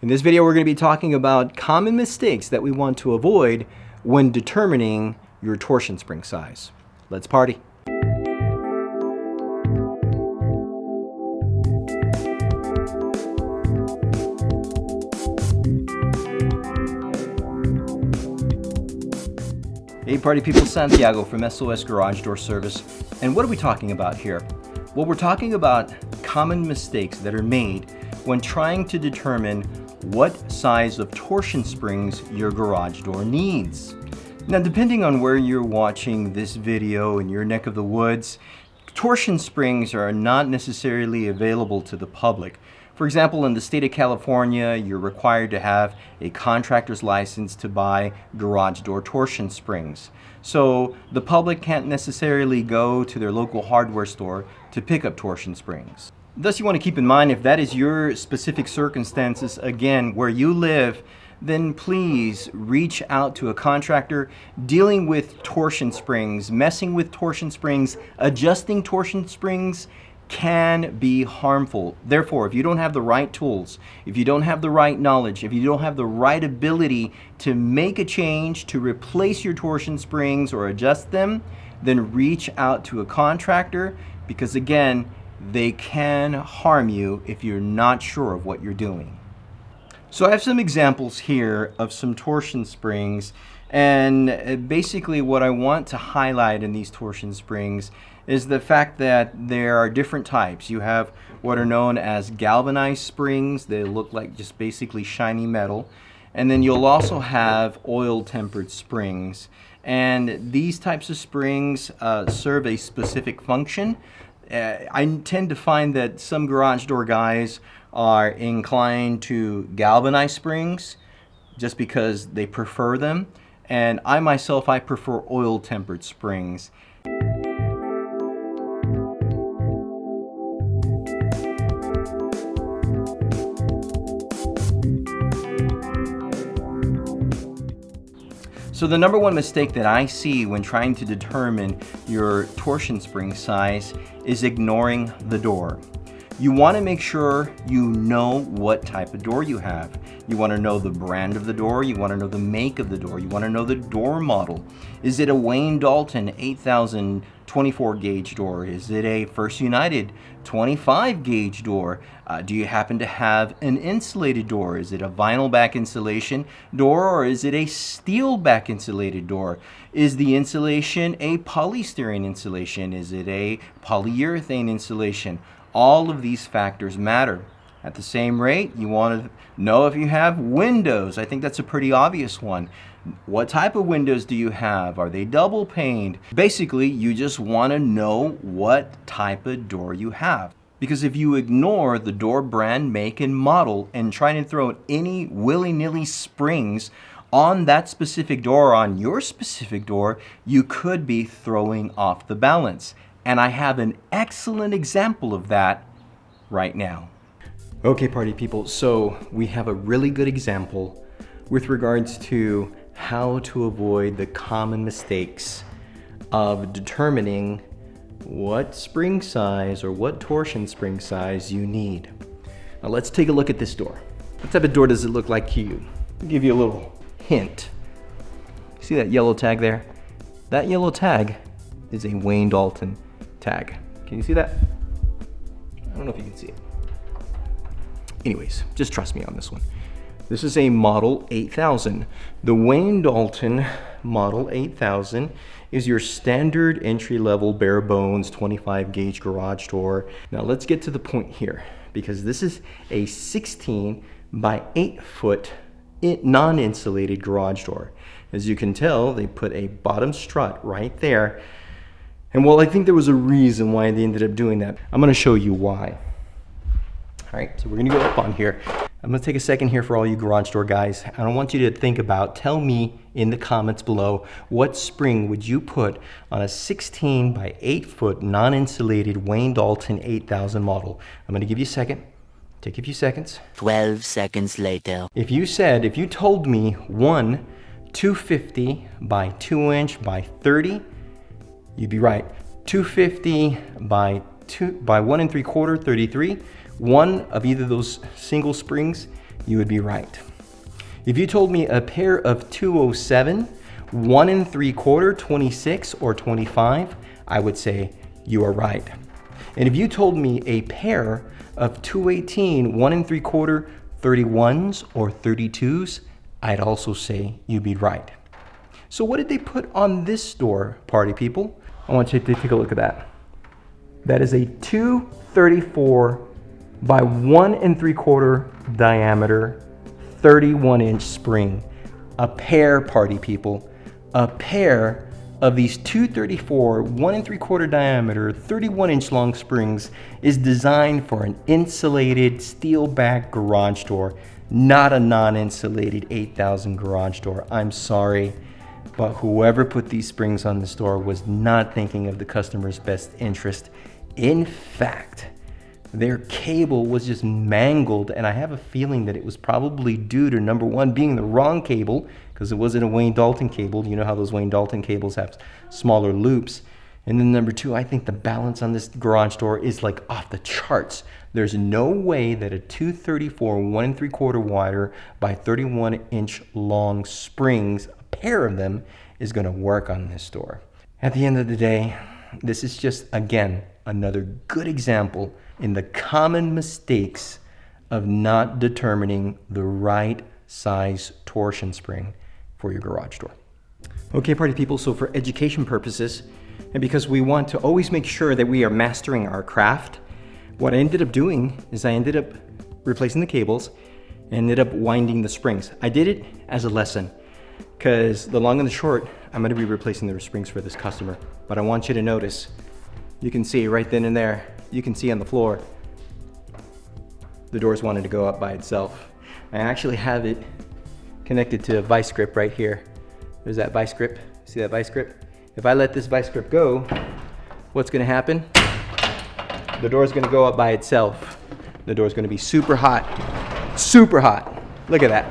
In this video, we're going to be talking about common mistakes that we want to avoid when determining your torsion spring size. Let's party. Hey party people, Santiago from SOS Garage Door Service. And what are we talking about here? Well, we're talking about common mistakes that are made when trying to determine what size of torsion springs your garage door needs. Now, depending on where you're watching this video in your neck of the woods, torsion springs are not necessarily available to the public. For example, in the state of California, you're required to have a contractor's license to buy garage door torsion springs. So the public can't necessarily go to their local hardware store to pick up torsion springs. Thus, you want to keep in mind, if that is your specific circumstances, again, where you live, then please reach out to a contractor dealing with torsion springs. Messing with torsion springs, adjusting torsion springs can be harmful. Therefore, if you don't have the right tools, if you don't have the right knowledge, if you don't have the right ability to make a change to replace your torsion springs or adjust them, then reach out to a contractor, because again, they can harm you if you're not sure of what you're doing. So I have some examples here of some torsion springs, and basically what I want to highlight in these torsion springs is the fact that there are different types. You have what are known as galvanized springs. They look like just basically shiny metal. And then you'll also have oil tempered springs. And these types of springs serve a specific function. I tend to find that some garage door guys are inclined to galvanized springs just because they prefer them. And I myself, I prefer oil tempered springs. So the number one mistake that I see when trying to determine your torsion spring size is ignoring the door. You want to make sure you know what type of door you have. You want to know the brand of the door. You want to know the make of the door. You want to know the door model. Is it a Wayne Dalton 8000 24 gauge door? Is it a First United 25 gauge door? Do you happen to have an insulated door? Is it a vinyl back insulation door, or is it a steel back insulated door? Is the insulation a polystyrene insulation? Is it a polyurethane insulation? All of these factors matter. At the same rate, you want to know if you have windows. I think that's a pretty obvious one. What type of windows do you have? Are they double paned? Basically, you just want to know what type of door you have. Because if you ignore the door brand, make, and model and try to throw any willy-nilly springs on that specific door, on your specific door, you could be throwing off the balance. And I have an excellent example of that right now. Okay, party people, so we have a really good example with regards to how to avoid the common mistakes of determining what spring size or what torsion spring size you need. Now let's take a look at this door. What type of door does it look like to you? I'll give you a little hint. See that yellow tag there? That yellow tag is a Wayne Dalton tag. Can you see that? I don't know if you can see it. Anyways, just trust me on this one. This is a Model 8000. The Wayne Dalton Model 8000 is your standard entry-level bare bones 25 gauge garage door. Now let's get to the point here, because this is a 16 by 8 foot non-insulated garage door. As you can tell, they put a bottom strut right there. And well, I think there was a reason why they ended up doing that. I'm gonna show you why. All right, so we're gonna go up on here. I'm gonna take a second here for all you garage door guys. I want you to think about, tell me in the comments below, what spring would you put on a 16 by 8 foot non-insulated Wayne Dalton 8000 model? I'm gonna give you a second. Take a few seconds. 12 seconds later. If you told me one 250 by 2 inch by 30, you'd be right. 250 by 1 3/4, 33. One of either those single springs you would be right. If you told me a pair of 207, 1 3/4, 26 or 25, I would say you are right. And if you told me a pair of 218, 1 3/4, 31s or 32s, I'd also say you'd be right. So what did they put on this door, party people? I want you to take a look at that. That is a 234 by 1 3/4 diameter, 31-inch spring. A pair, party people, a pair of these 234, 1 3/4 diameter, 31-inch long springs is designed for an insulated steel back garage door, not a non-insulated 8,000 garage door. I'm sorry, but whoever put these springs on this door was not thinking of the customer's best interest. In fact, their cable was just mangled, and I have a feeling that it was probably due to, number one, being the wrong cable, because it wasn't a Wayne Dalton cable. You know how those Wayne Dalton cables have smaller loops. And then number two, I think the balance on this garage door is like off the charts. There's no way that a 234 1 3/4 wire by 31-inch long springs, a pair of them, is going to work on this door. At the end of the day, this is just, again, another good example in the common mistakes of not determining the right size torsion spring for your garage door. Okay, party people, so for education purposes, and because we want to always make sure that we are mastering our craft, what I ended up doing is I ended up replacing the cables and ended up winding the springs. I did it as a lesson because the long and the short, I'm going to be replacing the springs for this customer. But I want you to notice, you can see right then and there, you can see on the floor, the doors wanted to go up by itself. I actually have it connected to a vice grip right here. There's that vice grip. See that vice grip? If I let this vice grip go, what's going to happen? The door's going to go up by itself. The door's going to be super hot. Super hot. Look at that.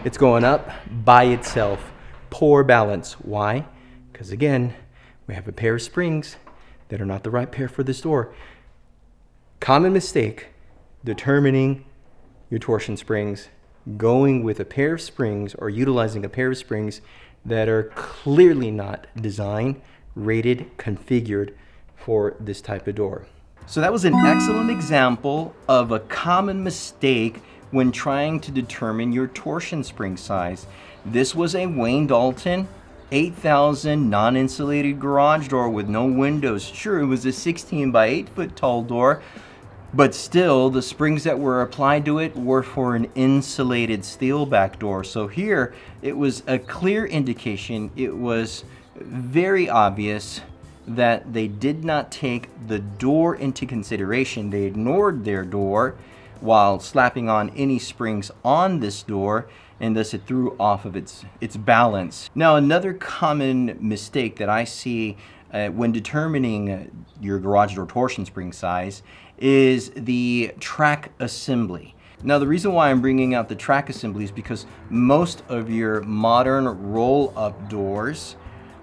It's going up by itself. Poor balance. Why? Because again, we have a pair of springs that are not the right pair for this door. Common mistake, determining your torsion springs, going with a pair of springs or utilizing a pair of springs that are clearly not designed, rated, configured for this type of door. So that was an excellent example of a common mistake when trying to determine your torsion spring size. This was a Wayne Dalton 8,000 non-insulated garage door with no windows. Sure, it was a 16 by 8 foot tall door, but still the springs that were applied to it were for an insulated steel back door. So here it was a clear indication, it was very obvious that they did not take the door into consideration. They ignored their door while slapping on any springs on this door, and thus it threw off of its balance. Now, another common mistake that I see when determining your garage door torsion spring size is the track assembly. Now, the reason why I'm bringing out the track assembly is because most of your modern roll-up doors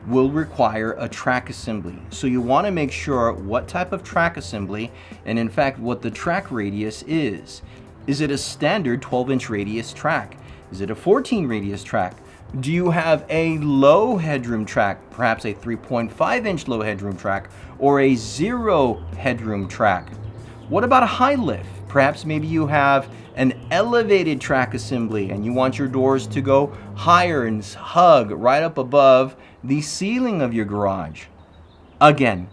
will require a track assembly. So you want to make sure what type of track assembly, and in fact what the track radius is. Is it a standard 12-inch radius track? Is it a 14 radius track? Do you have a low headroom track, perhaps a 3.5-inch low headroom track, or a 0 headroom track? What about a high lift? Perhaps maybe you have an elevated track assembly and you want your doors to go higher and hug right up above the ceiling of your garage. Again,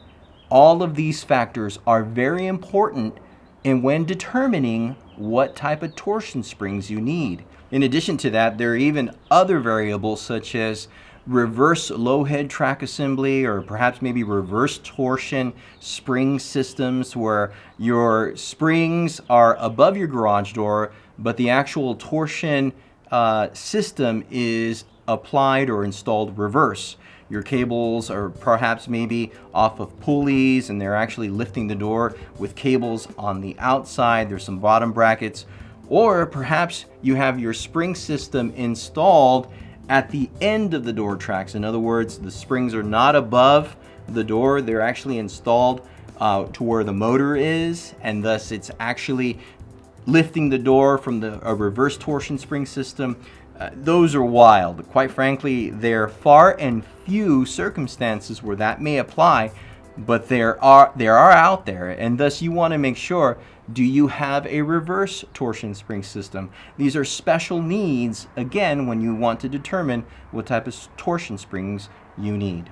all of these factors are very important in when determining what type of torsion springs you need. In addition to that, there are even other variables such as reverse low head track assembly, or perhaps maybe reverse torsion spring systems where your springs are above your garage door, but the actual torsion system is applied or installed reverse. Your cables are perhaps maybe off of pulleys and they're actually lifting the door with cables on the outside. There's some bottom brackets. Or perhaps you have your spring system installed at the end of the door tracks. In other words, the springs are not above the door. They're actually installed to where the motor is, and thus it's actually lifting the door from a reverse torsion spring system. Those are wild. Quite frankly, there are far and few circumstances where that may apply, but there are out there, and thus you want to make sure, do you have a reverse torsion spring system? These are special needs, again, when you want to determine what type of torsion springs you need.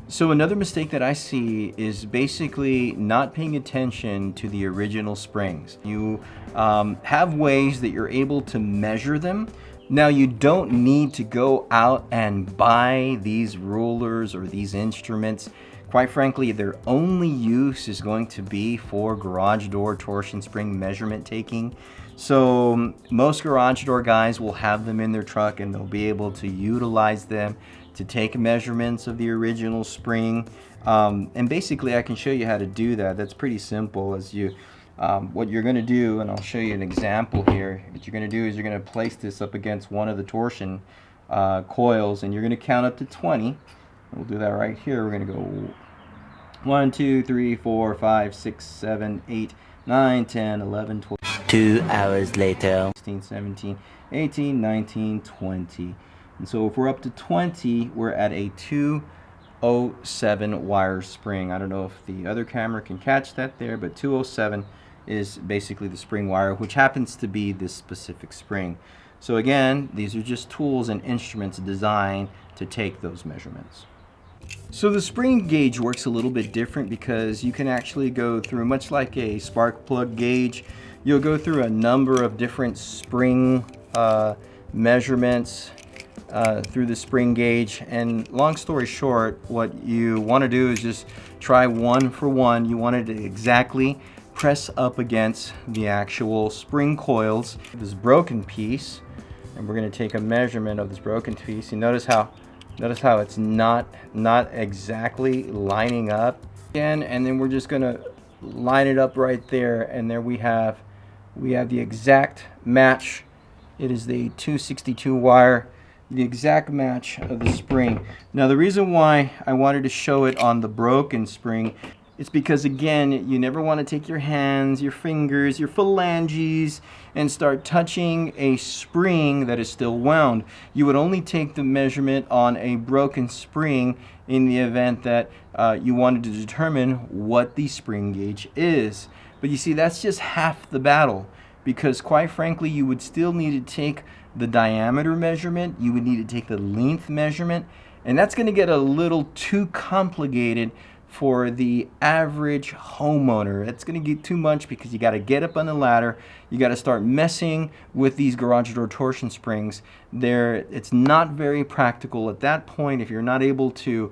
So another mistake that I see is basically not paying attention to the original springs. You have ways that you're able to measure them. Now, you don't need to go out and buy these rulers or these instruments. Quite frankly, their only use is going to be for garage door torsion spring measurement taking. So most garage door guys will have them in their truck, and they'll be able to utilize them to take measurements of the original spring. And basically, I can show you how to do that. That's pretty simple. What you're going to do, and I'll show you an example here. What you're going to do is you're going to place this up against one of the torsion coils, and you're going to count up to 20. We'll do that right here. We're going to go 1, 2, 3, 4, 5, 6, 7, 8, 9, 10, 11, 12. 2 hours later. 16, 17, 18, 19, 20. And so if we're up to 20, we're at a 207 wire spring. I don't know if the other camera can catch that there, but 207 is basically the spring wire, which happens to be this specific spring. So again, these are just tools and instruments designed to take those measurements. So the spring gauge works a little bit different because you can actually go through, much like a spark plug gauge, you'll go through a number of different spring measurements through the spring gauge. And long story short, what you want to do is just try one for one. You want it to exactly press up against the actual spring coils. This broken piece, and we're going to take a measurement of this broken piece. You notice how it's not exactly lining up again, and then we're just going to line it up right there, and there we have the exact match. It is the 262 wire, the exact match of the spring. Now, the reason why I wanted to show it on the broken spring, it's because, again, you never want to take your hands, your fingers, your phalanges, and start touching a spring that is still wound. You would only take the measurement on a broken spring in the event that you wanted to determine what the spring gauge is. But you see, that's just half the battle, because quite frankly, you would still need to take the diameter measurement, you would need to take the length measurement, and that's going to get a little too complicated for the average homeowner. It's going to get too much because you got to get up on the ladder, you got to start messing with these garage door torsion springs. It's not very practical at that point. If you're not able to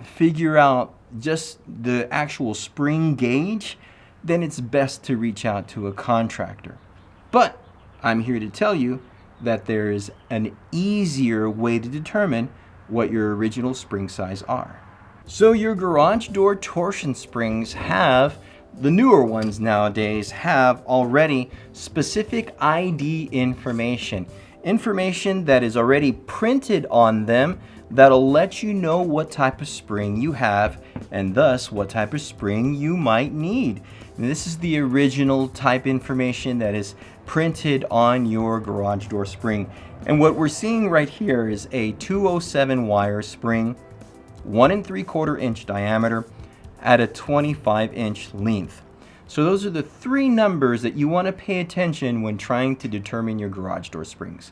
figure out just the actual spring gauge, then it's best to reach out to a contractor. But I'm here to tell you that there is an easier way to determine what your original spring size are. So your garage door torsion springs have, the newer ones nowadays, have already specific ID information that is already printed on them that'll let you know what type of spring you have and thus what type of spring you might need. And this is the original type information that is printed on your garage door spring. And what we're seeing right here is a 207 wire spring, 1 3/4 inch diameter at a 25-inch length. So those are the three numbers that you want to pay attention when trying to determine your garage door springs.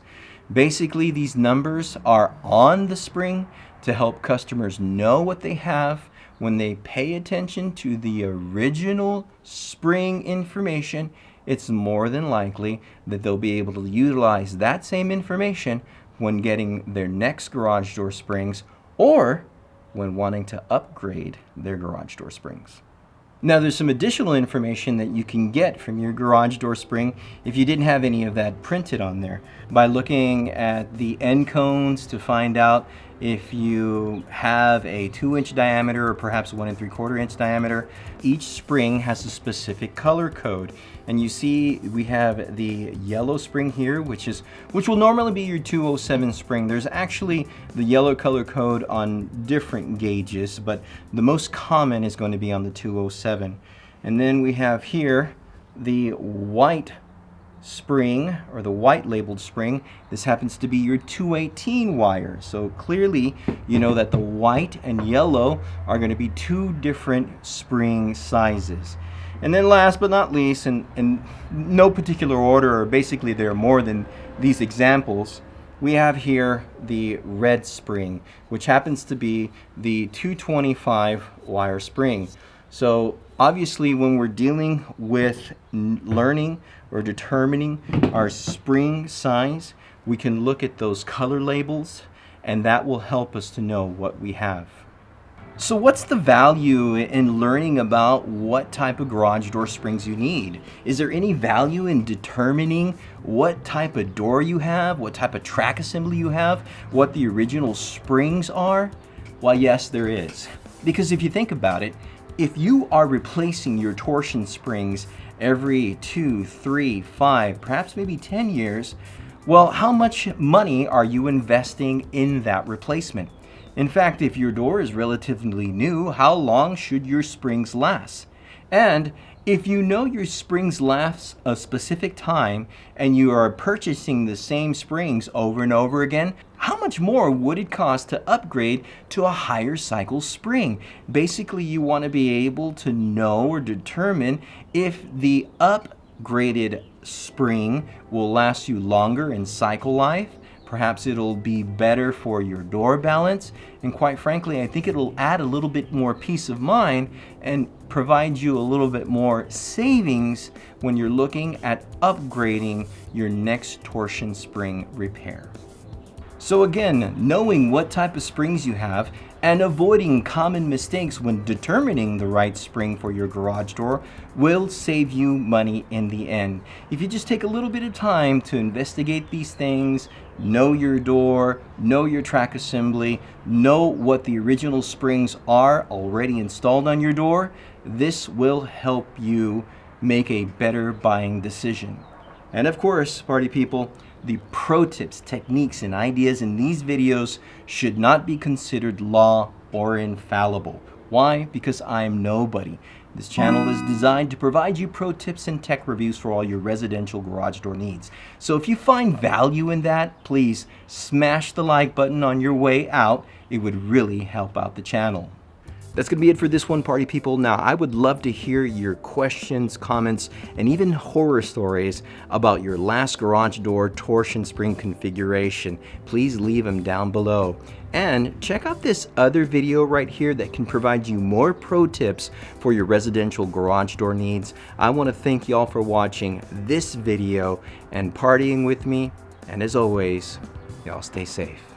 Basically, these numbers are on the spring to help customers know what they have. When they pay attention to the original spring information, it's more than likely that they'll be able to utilize that same information when getting their next garage door springs or when wanting to upgrade their garage door springs. Now, there's some additional information that you can get from your garage door spring if you didn't have any of that printed on there, by looking at the end cones to find out if you have a 2-inch diameter or perhaps 1 3/4 inch diameter. Each spring has a specific color code, and you see we have the yellow spring here, which will normally be your 207 spring. There's actually the yellow color code on different gauges, but the most common is going to be on the 207. And then we have here the white spring, or the white labeled spring, this happens to be your 218 wire. So clearly you know that the white and yellow are going to be two different spring sizes. And then last but not least, in no particular order, or basically there are more than these examples, we have here the red spring, which happens to be the 225 wire spring. So obviously when we're dealing with learning or determining our spring size, we can look at those color labels, and that will help us to know what we have. So what's the value in learning about what type of garage door springs you need? Is there any value in determining what type of door you have, what type of track assembly you have, what the original springs are? Well, yes, there is. Because if you think about it, if you are replacing your torsion springs every 2, 3, 5, perhaps maybe 10 years, well, how much money are you investing in that replacement? In fact, if your door is relatively new, how long should your springs last? And if you know your springs last a specific time and you are purchasing the same springs over and over again, how much more would it cost to upgrade to a higher cycle spring? Basically, you want to be able to know or determine if the upgraded spring will last you longer in cycle life. Perhaps it'll be better for your door balance, and quite frankly, I think it'll add a little bit more peace of mind and provide you a little bit more savings when you're looking at upgrading your next torsion spring repair. So again, knowing what type of springs you have and avoiding common mistakes when determining the right spring for your garage door will save you money in the end. If you just take a little bit of time to investigate these things, know your door, know your track assembly, know what the original springs are already installed on your door, this will help you make a better buying decision. And of course, party people, the pro tips, techniques, and ideas in these videos should not be considered law or infallible. Why? Because I'm nobody. This channel is designed to provide you pro tips and tech reviews for all your residential garage door needs. So if you find value in that, please smash the like button on your way out. It would really help out the channel. That's going to be it for this one, party people. Now, I would love to hear your questions, comments, and even horror stories about your last garage door torsion spring configuration. Please leave them down below. And check out this other video right here that can provide you more pro tips for your residential garage door needs. I want to thank y'all for watching this video and partying with me. And as always, y'all stay safe.